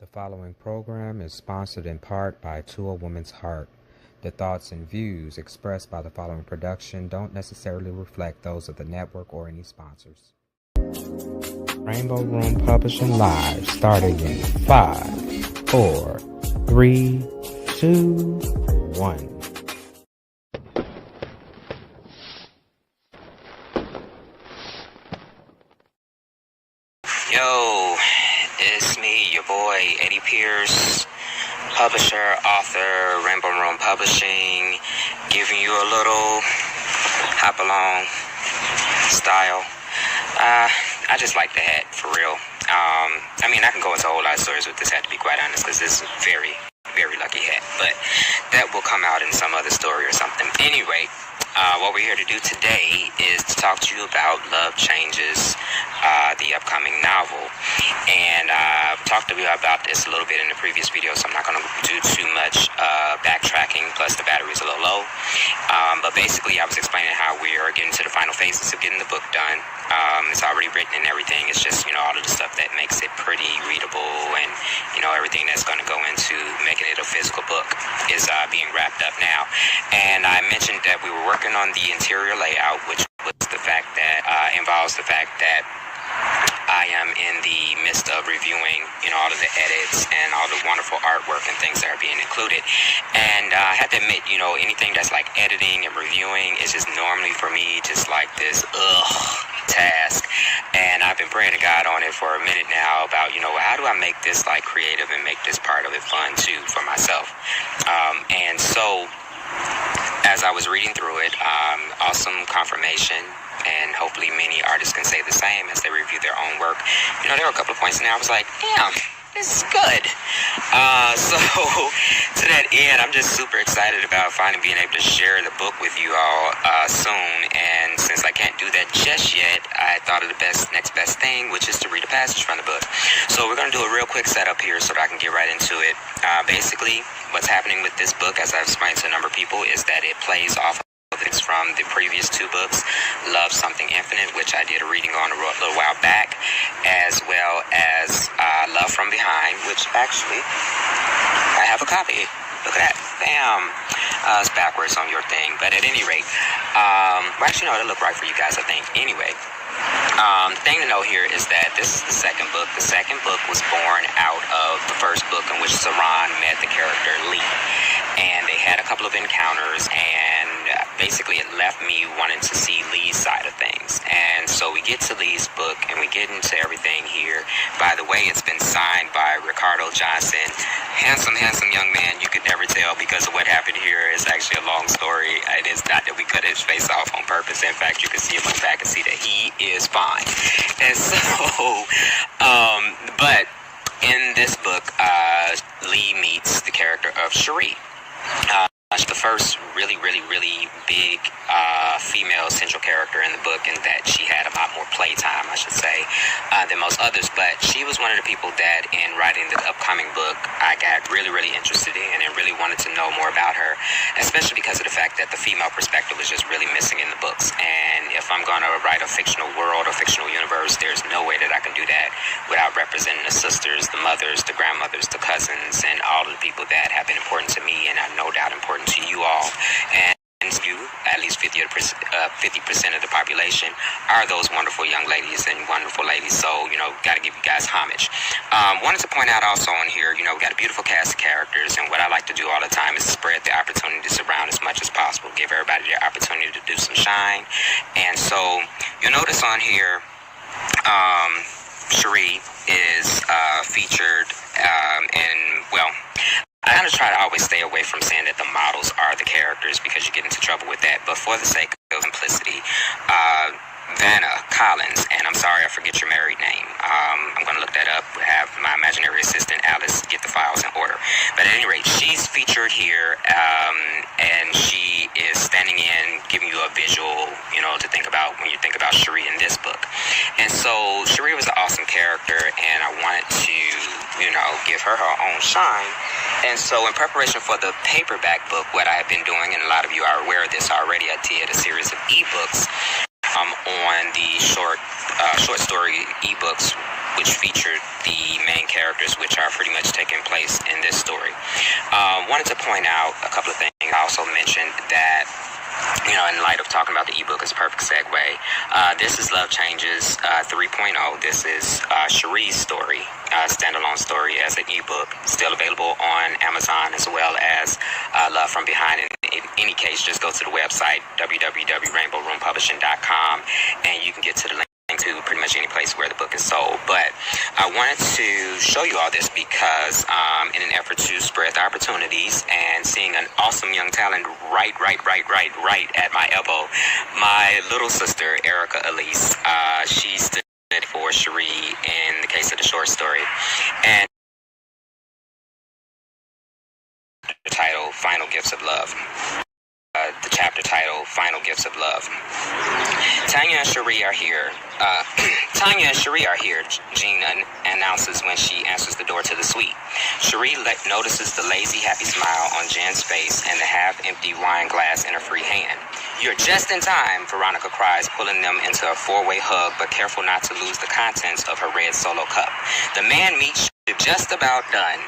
The following program is sponsored in part by To a Woman's Heart. The thoughts and views expressed by the following production don't necessarily reflect those of the network or any sponsors. Rainbow Room Publishing Live, starting in 5, 4, 3, 2, 1. Yo, it's me, your boy, Eddie Pierce, publisher, author, Rainbow Room Publishing, giving you a little hop-along style. I just like the hat, for real. I can go into a whole lot of stories with this hat, to be quite honest, because this is a very, very lucky hat, but that will come out in some other story or something. Anyway, what we're here to do today is to talk to you about Love Changes, the upcoming novel. And I've talked to you about this a little bit in the previous video, so I'm not going to do too much backtracking, plus the battery's a little low. But basically, I was explaining how we are getting to the final phases of getting the book done. It's already written and everything. It's just, all of the stuff that makes it pretty readable and, everything that's going to go into making it a physical book is being wrapped up now. And I mentioned that we were working on the interior layout, which was the fact that involves the fact that I am in the midst of reviewing, all of the edits and all the wonderful artwork and things that are being included. And I have to admit, anything that's like editing and reviewing is just normally for me just like this task. And I've been praying to God on it for a minute now about, how do I make this like creative and make this part of it fun too for myself. And so as I was reading through it, awesome confirmation. And hopefully many artists can say the same as they review their own work. There were a couple of points in there I was like, damn, this is good. So to that end, I'm just super excited about finally being able to share the book with you all soon. And since I can't do that just yet, I thought of the next best thing, which is to read a passage from the book. So we're going to do a real quick setup here so that I can get right into it. Basically, what's happening with this book, as I've explained to a number of people, is that it plays off it's from the previous two books, Love Something Infinite, which I did a reading on a little while back, as well as Love From Behind, which actually I have a copy. Look at that. Bam. It's backwards on your thing. But at any rate, actually, no, it'll look right for you guys, I think. Anyway, the thing to know here is that this is the second book. The second book was born out of the first book in which Seron met the character Lee. And they had a couple of encounters, and basically it left me wanting to see Lee's side of things. And so we get to Lee's book, and we get into everything here. By the way, it's been signed by Ricardo Johnson. Handsome, handsome young man. You could never tell because of what happened here. It's actually a long story. It is not that we cut his face off on purpose. In fact, you can see him on the back and see that he is fine. And so, but in this book, Lee meets the character of Shereé. The first really big female central character in the book, in that she had a lot more playtime, I should say, than most others. But she was one of the people that, in writing the upcoming book, I got really interested in and really wanted to know more about her, especially because of the fact that the female perspective was just really missing in the books. And if I'm going to write a fictional world or fictional universe, there's no way that I can do that without representing the sisters, the mothers, the grandmothers, the cousins, and all of the people that have been important to me and are no doubt important to you all. And you, at least 50% of the population, are those wonderful young ladies and wonderful ladies. So, got to give you guys homage. Wanted to point out also on here, we got a beautiful cast of characters, and what I like to do all the time is spread the opportunities around as much as possible, give everybody their opportunity to do some shine. And so you'll notice on here, Shereé is featured, I kind of try to always stay away from saying that the models are the characters, because you get into trouble with that. But for the sake of simplicity, Vanna Collins, and I'm sorry I forget your married name. I'm going to look that up. We have my imaginary assistant, Alice, get the files in order. But at any rate, she's featured here, and she is standing in, giving you a visual, to think about when you think about Shereé in this book. And so Shereé was an awesome character, and I wanted to, give her her own shine. And so in preparation for the paperback book, what I have been doing, and a lot of you are aware of this already, I did a series of ebooks on the short story ebooks which featured the main characters, which are pretty much taking place in this story. Wanted to point out a couple of things. I also mentioned that, in light of talking about the ebook, is a perfect segue. This is Love Changes 3.0. This is Shereé's story, standalone story as an ebook, still available on Amazon, as well as Love From Behind. In any case, just go to the website, www.rainbowroompublishing.com, and you can get to the link to pretty much any place where the book is sold. But I wanted to show you all this because in an effort to spread the opportunities and seeing an awesome young talent right at my elbow, my little sister, Erica Elise, she stood for Shereé in the case of the short story. And the title, Final Gifts of Love. The chapter title, Final Gifts of Love. Tanya and Shereé are here. Jean announces when she answers the door to the suite. Shereé notices the lazy, happy smile on Jen's face and the half-empty wine glass in her free hand. "You're just in time," Veronica cries, pulling them into a four-way hug, but careful not to lose the contents of her red Solo cup. "The man meets just about done."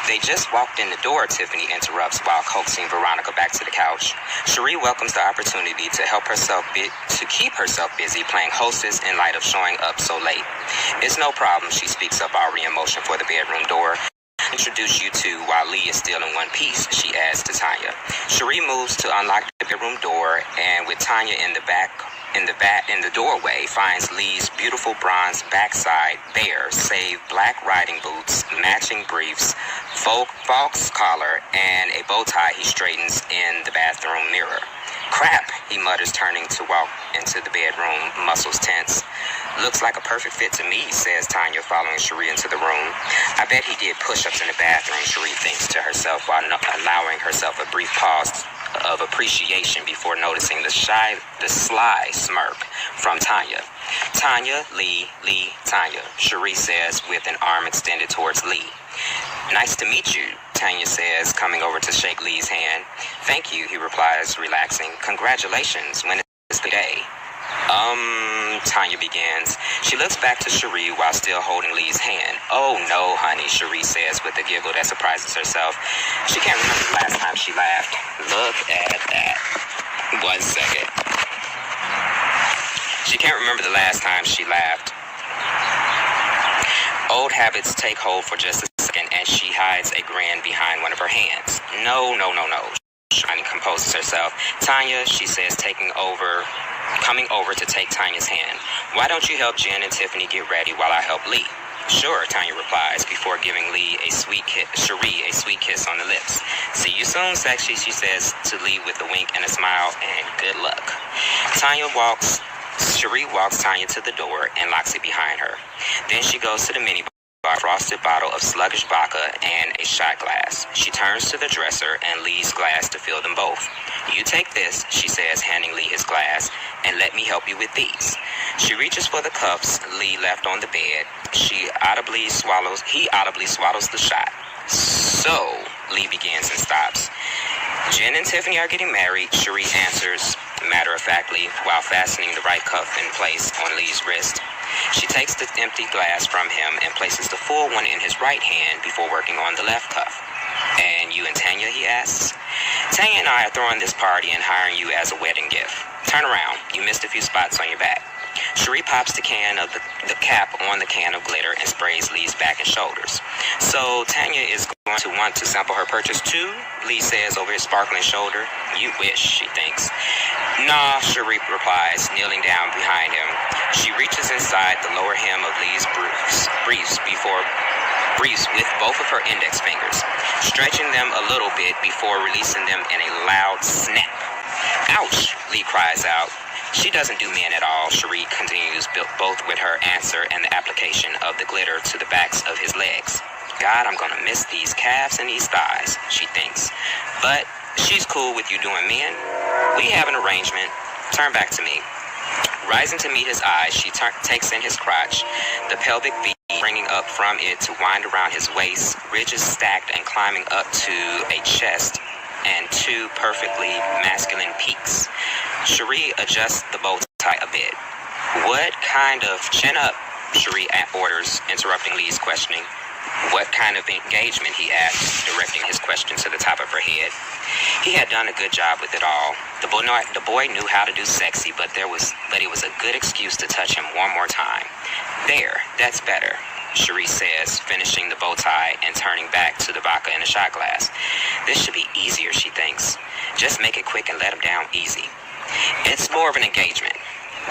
"They just walked in the door," Tiffany interrupts while coaxing Veronica back to the couch. Shereé welcomes the opportunity to keep herself busy playing hostess in light of showing up so late. "It's no problem," she speaks up, already in motion for the bedroom door. "Introduce you to while Lee is still in one piece," she adds to Tanya. Shereé moves to unlock the bedroom door, and with Tanya in the doorway, finds Lee's beautiful bronze backside bare, save black riding boots, matching briefs, false collar, and a bow tie he straightens in the bathroom mirror. "Crap," he mutters, turning to walk into the bedroom, muscles tense. "Looks like a perfect fit to me," says Tanya, following Shereé into the room. "I bet he did push-ups in the bathroom," Shereé thinks to herself while allowing herself a brief pause of appreciation before noticing the sly smirk from Tanya. "Tanya, Lee, Tanya," Shereé says with an arm extended towards Lee. "Nice to meet you," Tanya says, coming over to shake Lee's hand. "Thank you," he replies, relaxing. "Congratulations. When is the day?" Tanya begins. She looks back to Shereé while still holding Lee's hand. "Oh no, honey," Shereé says with a giggle that surprises herself. She can't remember the last time she laughed. Look at that. 1 second. She can't remember the last time she laughed. Old habits take hold for just a second, and she hides a grin behind one of her hands. No. She composes herself. "Tanya," she says, coming over to take Tanya's hand. "Why don't you help Jen and Tiffany get ready while I help Lee?" "Sure," Tanya replies, before giving Shereé a sweet kiss on the lips. "See you soon, sexy," she says to Lee with a wink and a smile, and good luck. Shereé walks Tanya to the door and locks it behind her. Then she goes to the minibar, a frosted bottle of sluggish vodka and a shot glass. She turns to the dresser and Lee's glass to fill them both. "You take this," she says, handing Lee his glass, "and let me help you with these." She reaches for the cups Lee left on the bed. He audibly swallows the shot. "So," Lee begins and stops. "Jen and Tiffany are getting married," Shereé answers matter-of-factly while fastening the right cuff in place on Lee's wrist. She takes the empty glass from him and places the full one in his right hand before working on the left cuff. "And you and Tanya?" he asks. "Tanya and I are throwing this party and hiring you as a wedding gift. Turn around. You missed a few spots on your back." Shereé pops the cap on the can of glitter and sprays Lee's back and shoulders. "So Tanya is going to want to sample her purchase too?" Lee says over his sparkling shoulder. "You wish," she thinks. "Nah," Shereé replies, kneeling down behind him. She reaches inside the lower hem of Lee's briefs with both of her index fingers, stretching them a little bit before releasing them in a loud snap. "Ouch," Lee cries out. "She doesn't do men at all," Shereé continues, both with her answer and the application of the glitter to the backs of his legs. "God, I'm gonna miss these calves and these thighs," she thinks. "But she's cool with you doing men. We have an arrangement. Turn back to me." Rising to meet his eyes, she takes in his crotch, the pelvic V bringing up from it to wind around his waist, ridges stacked and climbing up to a chest and two perfectly masculine peaks. Shereé adjusts the bow tie a bit. "What kind of chin up?" Shereé orders, interrupting Lee's questioning. What kind of engagement, he asked, directing his question to the top of her head. He had done a good job with it all. The boy knew how to do sexy, but it was a good excuse to touch him one more time. There, that's better, Shereé says, finishing the bow tie and turning back to the vodka in a shot glass. This should be easier, she thinks. Just make it quick and let him down easy. It's more of an engagement.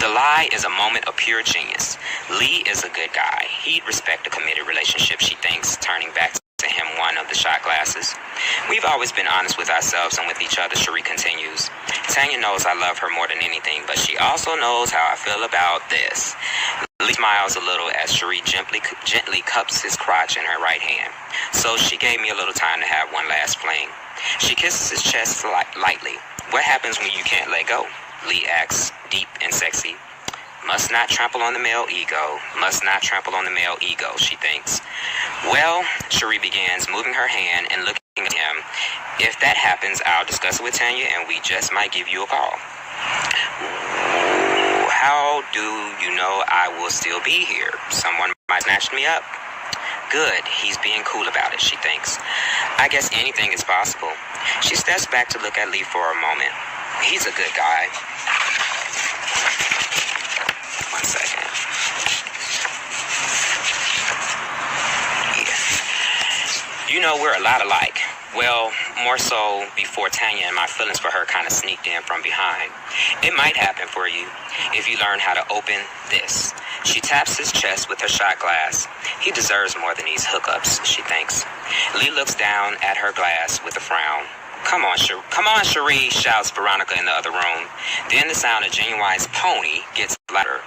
The lie is a moment of pure genius. Lee is a good guy. He'd respect a committed relationship, she thinks, turning back to him one of the shot glasses. We've always been honest with ourselves and with each other, Shereé continues. Tanya knows I love her more than anything, but she also knows how I feel about this. Lee smiles a little as Shereé gently cups his crotch in her right hand. So she gave me a little time to have one last fling. She kisses his chest lightly. What happens when you can't let go? Lee asks, deep and sexy. Must not trample on the male ego. Must not trample on the male ego, she thinks. Well, Shereé begins, moving her hand and looking at him. If that happens, I'll discuss it with Tanya and we just might give you a call. How do you know I will still be here? Someone might snatch me up. Good, he's being cool about it, she thinks. I guess anything is possible. She steps back to look at Lee for a moment. He's a good guy. 1 second. Yeah. You know, we're a lot alike. Well, more so before Tanya and my feelings for her kind of sneaked in from behind. It might happen for you if you learn how to open this. She taps his chest with her shot glass. He deserves more than these hookups, she thinks. Lee looks down at her glass with a frown. Come on, Shereé, shouts Veronica in the other room. Then the sound of Genuine's pony gets louder.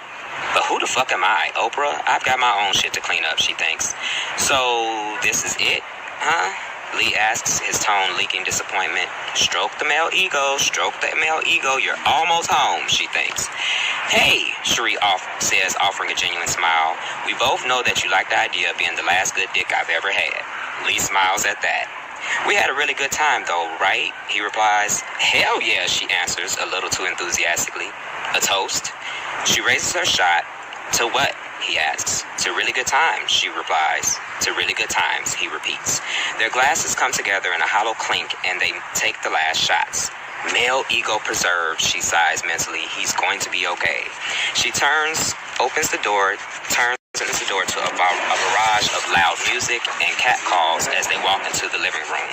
But who the fuck am I, Oprah? I've got my own shit to clean up, she thinks. So, this is it, huh? Lee asks, his tone leaking disappointment. Stroke the male ego, you're almost home, she thinks. Hey, Shereé says, offering a genuine smile. We both know that you like the idea of being the last good dick I've ever had. Lee smiles at that. We had a really good time, though, right? He replies. Hell yeah, she answers, a little too enthusiastically. A toast? She raises her shot. To what? He asks. To really good times, she replies. To really good times, he repeats. Their glasses come together in a hollow clink, and they take the last shots. Male ego preserved, she sighs mentally. He's going to be okay. She opens the door to a barrage of loud music and cat calls as they walk into the living room.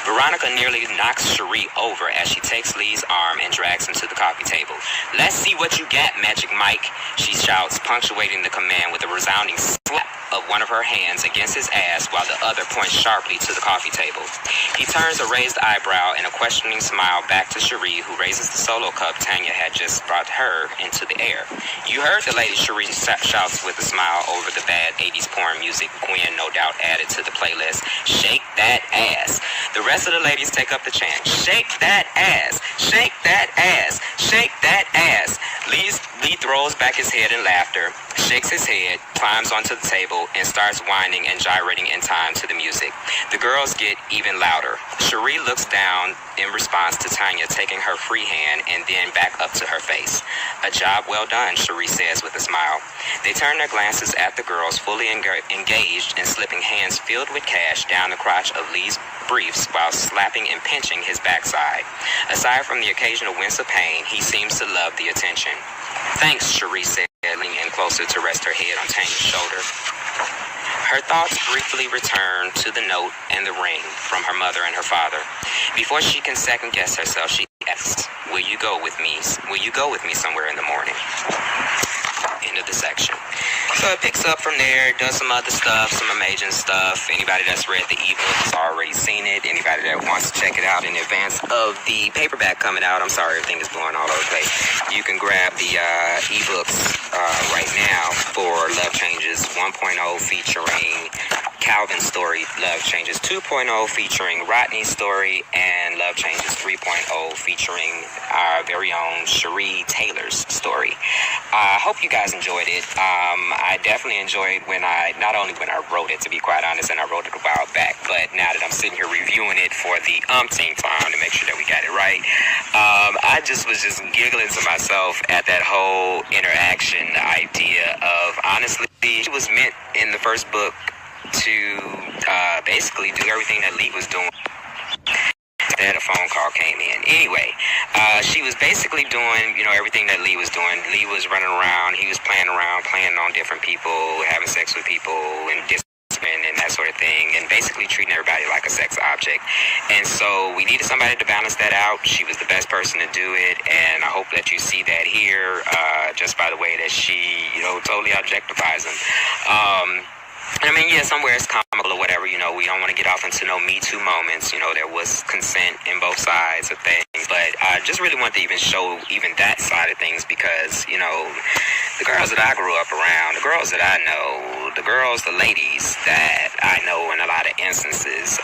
Veronica nearly knocks Shereé over as she takes Lee's arm and drags him to the coffee table. Let's see what you got, Magic Mike, she shouts, punctuating the command with a resounding slap of one of her hands against his ass while the other points sharply to the coffee table. He turns a raised eyebrow and a questioning smile back to Shereé, who raises the solo cup Tanya had just brought her into the air. You heard the lady, Shereé shouts with a smile over the bad 80s porn music Gwen no doubt added to the playlist. Shake that ass. The rest of the ladies take up the chant. Shake that ass. Shake that ass. Shake that ass. Lee throws back his head in laughter, shakes his head, climbs onto the table, and starts whining and gyrating in time to the music. The girls get even louder. Shereé looks down in response to Tanya taking her free hand and then back up to her face. A job well done, Shereé says with a smile. They turn their glances at the girls, fully engaged and slipping hands filled with cash down the crotch of Lee's briefs while slapping and pinching his backside. Aside from the occasional wince of pain, he seems to love the attention. Thanks, Shereé said, leaning in closer to rest her head on Tanya's shoulder. Her thoughts briefly return to the note and the ring from her mother and her father. Before she can second guess herself, she asks, Will you go with me somewhere in the morning? End of the section. So it picks up from there, does some other stuff, some amazing stuff. Anybody that's read the ebook has already seen it. Anybody that wants to check it out in advance of the paperback coming out, I'm sorry, everything is blowing all over the place. You can grab the ebooks right now for Love Changes 1.0 featuring Calvin's story, Love Changes 2.0 featuring Rodney's story, and Love Changes 3.0 featuring our very own Shereé Taylor's story. I hope you guys enjoyed it. I definitely enjoyed not only when I wrote it, to be quite honest, and I wrote it a while back, but now that I'm sitting here reviewing it for the umpteenth time to make sure that we got it right. I just was just giggling to myself at that whole interaction idea of, honestly, she was meant in the first book to basically do everything that Lee was doing. Then a phone call came in. Anyway, she was basically doing, everything that Lee was doing. Lee was running around. He was playing around, playing on different people, having sex with people, and and that sort of thing, and basically treating everybody like a sex object. And so we needed somebody to balance that out. She was the best person to do it, and I hope that you see that here, just by the way that she, totally objectifies him. Somewhere it's comical or whatever, we don't want to get off into no Me Too moments. There was consent in both sides of things, but I just really want to even show even that side of things because, the girls that I grew up around, the girls that I know, the ladies that I know in a lot of instances,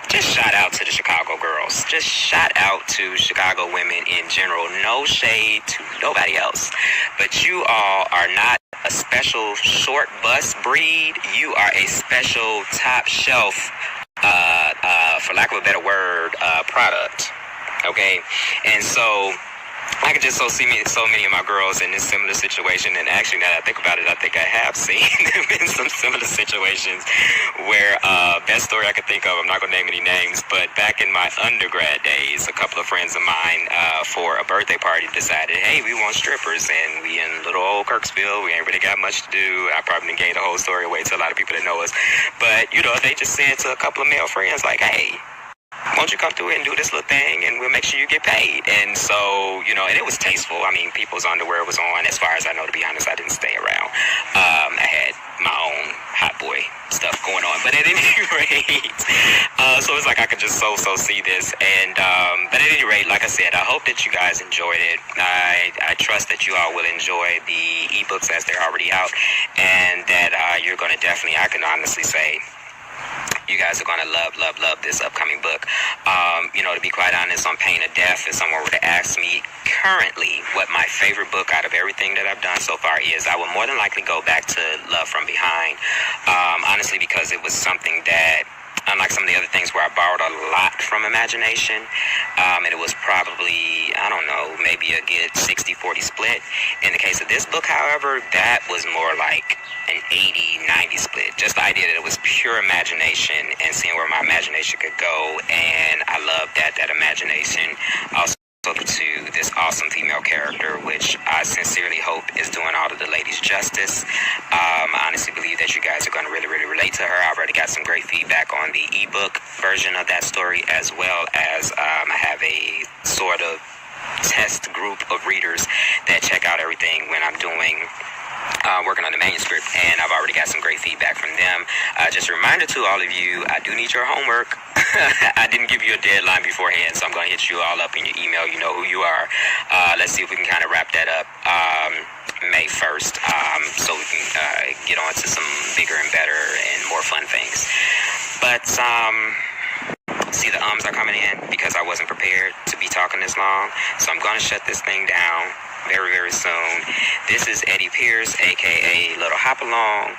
just shout out to the Chicago girls. Just shout out to Chicago women in general. No shade to nobody else. But you all are not a special short bus breed. You are a special top shelf, for lack of a better word, product. Okay? And so I can just see so many of my girls in this similar situation, and actually now that I think about it, I think I have seen them in some similar situations where, best story I could think of, I'm not going to name any names, but back in my undergrad days, a couple of friends of mine, for a birthday party decided, hey, we want strippers, and we in little old Kirksville, we ain't really got much to do. I probably gave the whole story away to a lot of people that know us, but, they just said to a couple of male friends, like, hey, won't you come through and do this little thing, and we'll make sure you get paid. And so, and it was tasteful. I mean, people's underwear was on. As far as I know, to be honest, I didn't stay around. I had my own hot boy stuff going on. But at any rate, so it's like I could just so see this. And but at any rate, like I said, I hope that you guys enjoyed it. I trust that you all will enjoy the ebooks as they're already out, and that you're going to definitely, I can honestly say, you guys are going to love this upcoming book. To be quite honest, on pain of death, if someone were to ask me currently what my favorite book out of everything that I've done so far is, I will more than likely go back to Love from Behind. Honestly, because it was something that, unlike some of the other things where I borrowed a lot from imagination, and it was probably, I don't know, maybe a good 60-40 split. In the case of this book, however, that was more like an 80-90 split. Just the idea that it was pure imagination and seeing where my imagination could go, and I love that imagination also to this awesome female character, which I sincerely hope is doing all of the ladies justice. I honestly believe that you guys are going to really relate to her. I've already got some great feedback on the ebook version of that story, as well as I have a sort of test group of readers that check out everything when I'm doing working on the manuscript, and I've already got some great feedback from them. Just a reminder to all of you, I do need your homework. I didn't give you a deadline beforehand, so I'm going to hit you all up in your email. You know who you are. Let's see if we can kind of wrap that up May 1st, so we can get on to some bigger and better and more fun things. But see, the ums are coming in because I wasn't prepared to be talking this long, so I'm going to shut this thing down very soon. This is Eddie Pierce, aka Little Hop Along,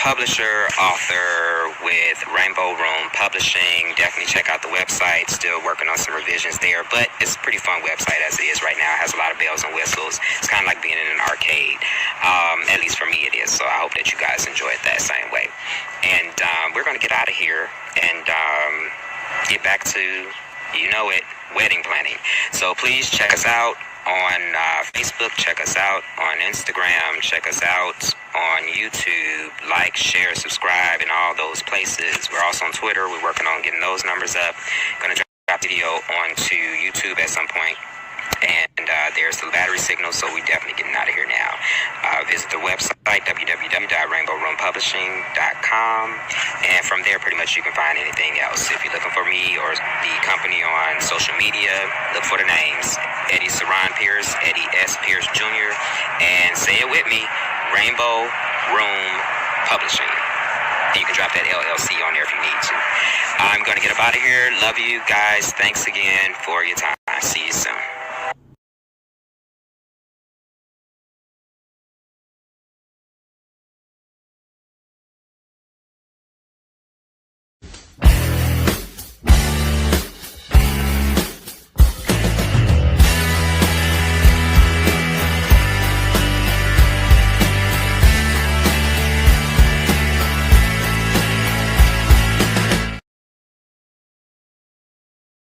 publisher, author with Rainbow Room Publishing. Definitely check out the website. Still working on some revisions there, but it's a pretty fun website as it is right now. It has a lot of bells and whistles. It's kind of like being in an arcade. At least for me it is, so I hope that you guys enjoy it that same way. And we're going to get out of here and get back to, wedding planning. So please check us out on Facebook, check us out on Instagram, check us out on YouTube, like, share, subscribe, and all those places. We're also on Twitter. We're working on getting those numbers up. Gonna drop a video onto YouTube at some point. And there's the battery signal, so we're definitely getting out of here now. Visit the website, www.rainbowroomppublishing.com, and from there, pretty much you can find anything else. If you're looking for me or the company on social media, look for the names: Eddie Seron Pierce, Eddie S. Pierce Jr., and say it with me, Rainbow Room Publishing. You can drop that LLC on there if you need to. I'm going to get up out of here. Love you guys. Thanks again for your time. See you soon.